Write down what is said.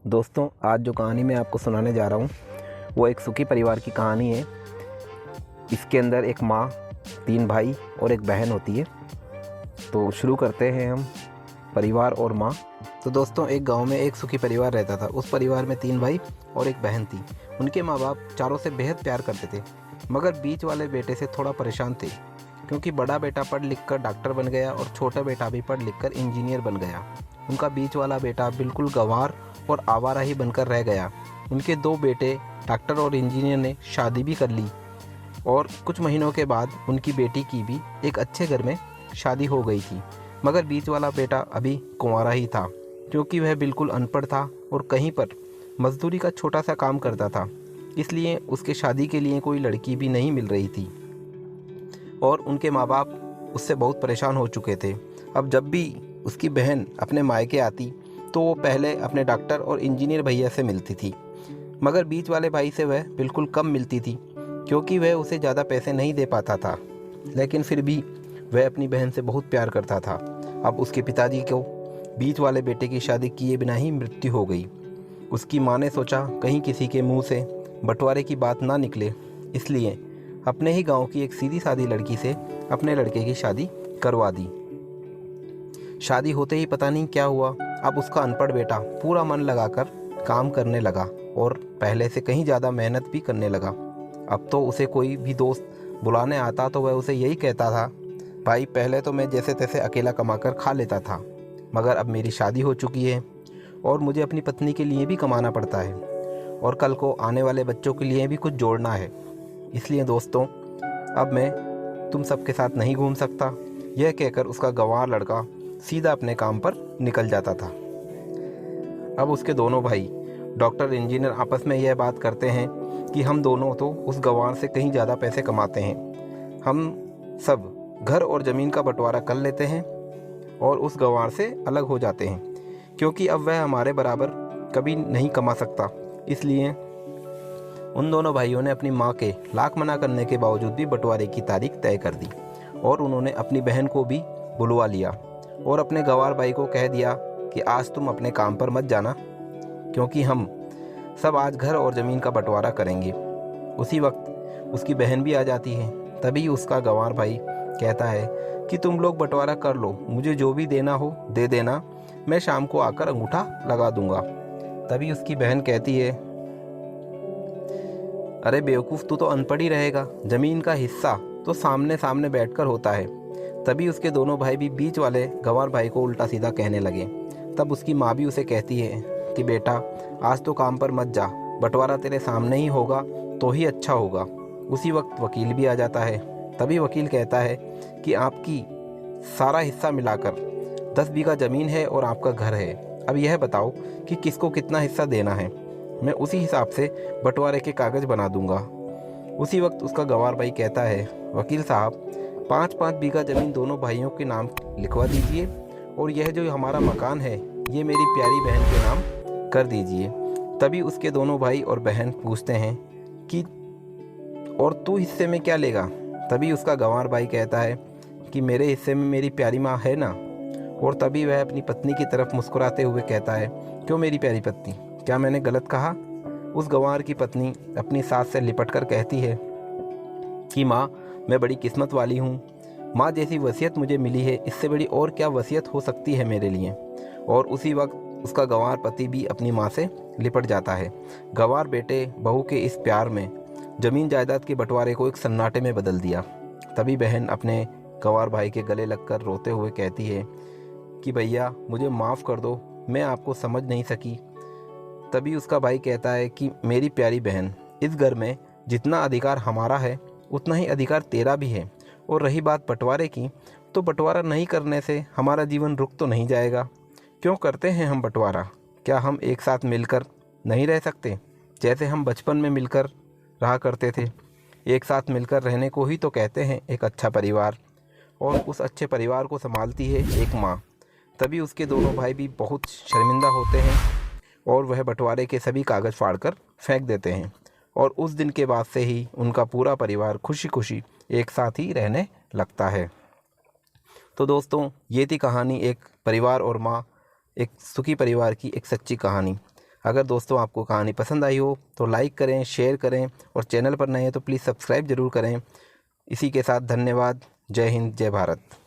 दोस्तों, आज जो कहानी मैं आपको सुनाने जा रहा हूँ वो एक सुखी परिवार की कहानी है। इसके अंदर एक माँ, 3 भाई और एक बहन होती है। तो शुरू करते हैं हम परिवार और माँ। तो दोस्तों, एक गांव में एक सुखी परिवार रहता था। उस परिवार में 3 भाई और एक बहन थी। उनके माँ बाप चारों से बेहद प्यार करते थे, मगर बीच वाले बेटे से थोड़ा परेशान थे, क्योंकि बड़ा बेटा पढ़ लिख कर डॉक्टर बन गया और छोटा बेटा भी पढ़ लिख कर इंजीनियर बन गया। उनका बीच वाला बेटा बिल्कुल गंवार और आवारा ही बनकर रह गया। उनके 2 बेटे डॉक्टर और इंजीनियर ने शादी भी कर ली और कुछ महीनों के बाद उनकी बेटी की भी एक अच्छे घर में शादी हो गई थी। मगर बीच वाला बेटा अभी कुंवारा ही था, क्योंकि वह बिल्कुल अनपढ़ था और कहीं पर मजदूरी का छोटा सा काम करता था। इसलिए उसके शादी के लिए कोई लड़की भी नहीं मिल रही थी और उनके माँ बाप उससे बहुत परेशान हो चुके थे। अब जब भी उसकी बहन अपने मायके आती तो वो पहले अपने डॉक्टर और इंजीनियर भैया से मिलती थी, मगर बीच वाले भाई से वह बिल्कुल कम मिलती थी, क्योंकि वह उसे ज़्यादा पैसे नहीं दे पाता था। लेकिन फिर भी वह अपनी बहन से बहुत प्यार करता था। अब उसके पिताजी को बीच वाले बेटे की शादी किए बिना ही मृत्यु हो गई। उसकी माँ ने सोचा कहीं किसी के मुंह से बंटवारे की बात ना निकले, इसलिए अपने ही गांव की एक सीधी सादी लड़की से अपने लड़के की शादी करवा दी। शादी होते ही पता नहीं क्या हुआ, अब उसका अनपढ़ बेटा पूरा मन लगाकर काम करने लगा और पहले से कहीं ज़्यादा मेहनत भी करने लगा। अब तो उसे कोई भी दोस्त बुलाने आता तो वह उसे यही कहता था, भाई पहले तो मैं जैसे तैसे अकेला कमाकर खा लेता था, मगर अब मेरी शादी हो चुकी है और मुझे अपनी पत्नी के लिए भी कमाना पड़ता है और कल को आने वाले बच्चों के लिए भी कुछ जोड़ना है। इसलिए दोस्तों, अब मैं तुम सबके साथ नहीं घूम सकता। यह कहकर उसका गंवार लड़का सीधा अपने काम पर निकल जाता था। अब उसके दोनों भाई डॉक्टर इंजीनियर आपस में यह बात करते हैं कि हम दोनों तो उस गंवार से कहीं ज़्यादा पैसे कमाते हैं, हम सब घर और ज़मीन का बंटवारा कर लेते हैं और उस गंवार से अलग हो जाते हैं, क्योंकि अब वह हमारे बराबर कभी नहीं कमा सकता। इसलिए उन दोनों भाइयों ने अपनी माँ के लाख मना करने के बावजूद भी बंटवारे की तारीख तय कर दी और उन्होंने अपनी बहन को भी बुलवा लिया और अपने गंवार भाई को कह दिया कि आज तुम अपने काम पर मत जाना, क्योंकि हम सब आज घर और ज़मीन का बंटवारा करेंगे। उसी वक्त उसकी बहन भी आ जाती है। तभी उसका गंवार भाई कहता है कि तुम लोग बंटवारा कर लो, मुझे जो भी देना हो दे देना, मैं शाम को आकर अंगूठा लगा दूंगा। तभी उसकी बहन कहती है, अरे बेवकूफ़, तू तो अनपढ़ ही रहेगा, ज़मीन का हिस्सा तो सामने सामने बैठकर होता है। तभी उसके दोनों भाई भी बीच वाले गंवार भाई को उल्टा सीधा कहने लगे। तब उसकी माँ भी उसे कहती है कि बेटा आज तो काम पर मत जा, बंटवारा तेरे सामने ही होगा तो ही अच्छा होगा। उसी वक्त वकील भी आ जाता है। तभी वकील कहता है कि आपकी सारा हिस्सा मिलाकर 10 बीघा ज़मीन है और आपका घर है। अब यह बताओ कि किसको कितना हिस्सा देना है, मैं उसी हिसाब से बंटवारे के कागज़ बना दूंगा। उसी वक्त उसका गंवार भाई कहता है, वकील साहब 5-5 बीघा ज़मीन दोनों भाइयों के नाम लिखवा दीजिए और यह जो हमारा मकान है ये मेरी प्यारी बहन के नाम कर दीजिए। तभी उसके दोनों भाई और बहन पूछते हैं कि और तू हिस्से में क्या लेगा? तभी उसका गंवार भाई कहता है कि मेरे हिस्से में मेरी प्यारी माँ है ना। और तभी वह अपनी पत्नी की तरफ मुस्कुराते हुए कहता है, क्यों मेरी प्यारी पत्नी, क्या मैंने गलत कहा? उस गंवार की पत्नी अपनी सास से लिपट कर कहती है कि माँ, मैं बड़ी किस्मत वाली हूँ, माँ जैसी वसीयत मुझे मिली है, इससे बड़ी और क्या वसीयत हो सकती है मेरे लिए। और उसी वक्त उसका गंवार पति भी अपनी माँ से लिपट जाता है। गंवार बेटे बहू के इस प्यार में ज़मीन जायदाद के बंटवारे को एक सन्नाटे में बदल दिया। तभी बहन अपने गंवार भाई के गले लगकर रोते हुए कहती है कि भैया मुझे माफ़ कर दो, मैं आपको समझ नहीं सकी। तभी उसका भाई कहता है कि मेरी प्यारी बहन, इस घर में जितना अधिकार हमारा है उतना ही अधिकार तेरा भी है। और रही बात बंटवारे की, तो बंटवारा नहीं करने से हमारा जीवन रुक तो नहीं जाएगा। क्यों करते हैं हम बंटवारा? क्या हम एक साथ मिलकर नहीं रह सकते, जैसे हम बचपन में मिलकर रहा करते थे? एक साथ मिलकर रहने को ही तो कहते हैं एक अच्छा परिवार, और उस अच्छे परिवार को संभालती है एक माँ। तभी उसके दोनों भाई भी बहुत शर्मिंदा होते हैं और वह बंटवारे के सभी कागज़ फाड़कर फेंक देते हैं। और उस दिन के बाद से ही उनका पूरा परिवार खुशी खुशी एक साथ ही रहने लगता है। तो दोस्तों, ये थी कहानी एक परिवार और माँ, एक सुखी परिवार की एक सच्ची कहानी। अगर दोस्तों आपको कहानी पसंद आई हो तो लाइक करें, शेयर करें और चैनल पर नए हैं तो प्लीज़ सब्सक्राइब ज़रूर करें। इसी के साथ धन्यवाद। जय हिंद, जय भारत।